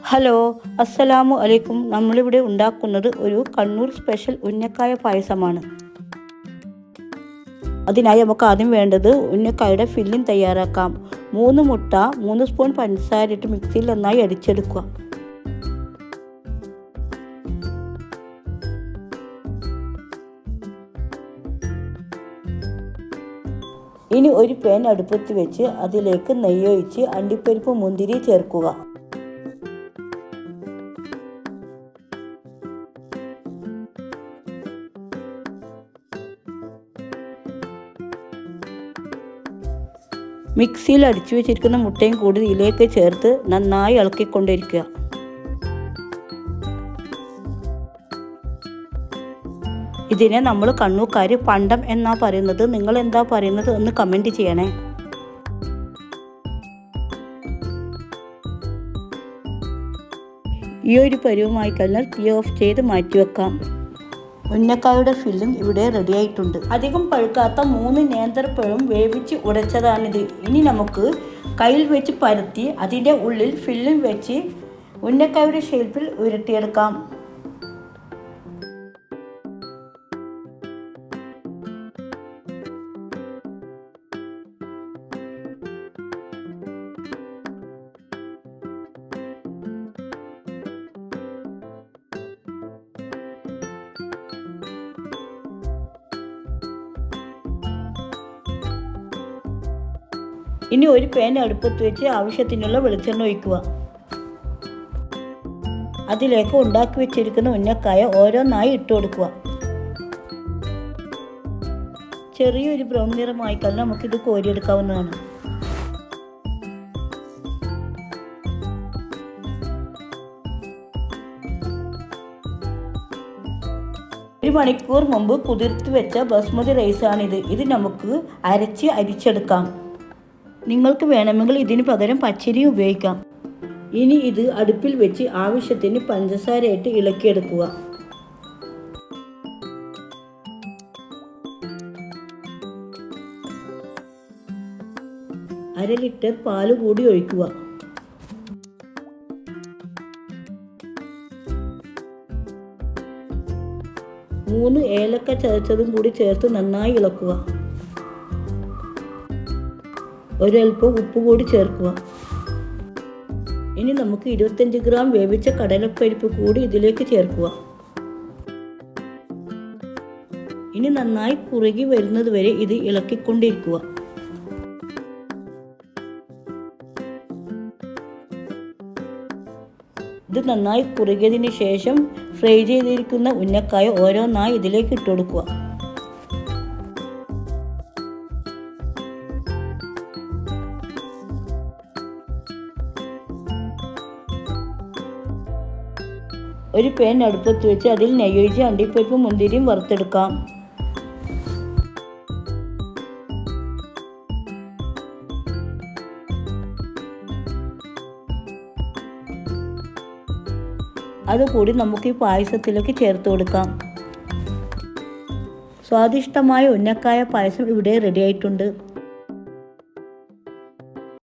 Hello, അസ്സലാമു അലൈക്കും. നമ്മളിവിടെ ഉണ്ടാക്കുന്നത് ഒരു കണ്ണൂർ സ്പെഷ്യൽ ഉന്നക്കായ പായസമാണ്. അതിനായി നമുക്ക് ആദ്യം വേണ്ടത് ഉന്നക്കായയുടെ ഫില്ലിംഗ് തയ്യാറാക്കാം. 3 മുട്ട, 3 സ്പൂൺ പഞ്ചസാര ഇട്ട് മിക്സിയിൽ നന്നായി അടിച്ചെടുക്കുക. ഇനി ഒരു പാൻ അടുപ്പത്ത് വെച്ച് അതിലേക്ക് നെയ്യൊഴിച്ച് അണ്ടിപ്പരിപ്പ് മുന്തിരി ചേർക്കുക. മിക്സിയിൽ അടിച്ചു വെച്ചിരിക്കുന്ന മുട്ടയും കൂടി ഇതിലേക്ക് ചേർത്ത് നന്നായി ഇളക്കിക്കൊണ്ടിരിക്കുക. ഇതിനെ നമ്മൾ കണ്ണൂർക്കാർ പണ്ടം എന്നാ പറയുന്നത്. നിങ്ങൾ എന്താ പറയുന്നത് എന്ന് കമൻറ്റ് ചെയ്യണേ. ഈ ഒരു പരുവമായി കഴിഞ്ഞാൽ തീ ഓഫ് ചെയ്ത് മാറ്റി വെക്കാം. ഉന്നക്കായയുടെ ഫില്ലിംഗ് ഇവിടെ റെഡി ആയിട്ടുണ്ട്. അധികം പഴുക്കാത്ത 3 നേന്ത്രപ്പഴം വേവിച്ച് ഉടച്ചതാണിത്. ഇനി നമുക്ക് കയ്യിൽ വെച്ച് പരത്തി അതിൻ്റെ ഉള്ളിൽ ഫില്ലിംഗ് വെച്ച് ഉന്നക്കായയുടെ ഷേപ്പിൽ ഉരുട്ടിയെടുക്കാം. ഇനി ഒരു പാൻ അടുപ്പത്ത് വെച്ച് ആവശ്യത്തിനുള്ള വെളിച്ചെണ്ണ ഒഴിക്കുക. അതിലേക്ക് ഉണ്ടാക്കി വെച്ചിരിക്കുന്ന ഉന്നക്കായ ഓരോന്നായി ഇട്ട് കൊടുക്കുക. ചെറിയൊരു ബ്രൗൺ നിറമായി കഴിഞ്ഞാൽ നമുക്കിത് കോരിയെടുക്കാവുന്നതാണ്. ഒരു മണിക്കൂർ മുമ്പ് കുതിർത്ത് വെച്ച ബസ്മതി റൈസാണിത്. ഇത് നമുക്ക് അരച്ച് അരിച്ചെടുക്കാം. നിങ്ങൾക്ക് വേണമെങ്കിൽ ഇതിന് പകരം പച്ചരി ഉപയോഗിക്കാം. ഇനി ഇത് അടുപ്പിൽ വെച്ച് ആവശ്യത്തിന് പഞ്ചസാരയിട്ട് ഇളക്കിയെടുക്കുക. അര ലിറ്റർ പാല് കൂടി ഒഴിക്കുക. മൂന്ന് ഏലക്ക ചതച്ചതും കൂടി ചേർത്ത് നന്നായി ഇളക്കുക. ഒരൽപ്പം ഉപ്പ് കൂടി ചേർക്കുക. ഇനി നമുക്ക് 25 ഗ്രാം വേവിച്ച കടലപ്പരിപ്പ് കൂടി ഇതിലേക്ക് ചേർക്കുക. ഇനി നന്നായി കുറുകി വരുന്നത് വരെ ഇത് ഇളക്കിക്കൊണ്ടിരിക്കുക. ഇത് നന്നായി കുറുകിയതിന് ശേഷം ഫ്രൈ ചെയ്തിരിക്കുന്ന ഉന്നക്കായ ഓരോന്നായി ഇതിലേക്ക് ഇട്ട് കൊടുക്കുക. ഒരു പാൻ അടുപ്പത്ത് വെച്ച് അതിൽ നെയ്യൊഴിച്ച് അണ്ടിപ്പരിപ്പും മുന്തിരിയും വറുത്തെടുക്കാം. അതുകൂടി നമുക്ക് ഈ പായസത്തിലേക്ക് ചേർത്ത് കൊടുക്കാം. സ്വാദിഷ്ടമായ ഉന്നക്കായ പായസം ഇവിടെ റെഡി ആയിട്ടുണ്ട്.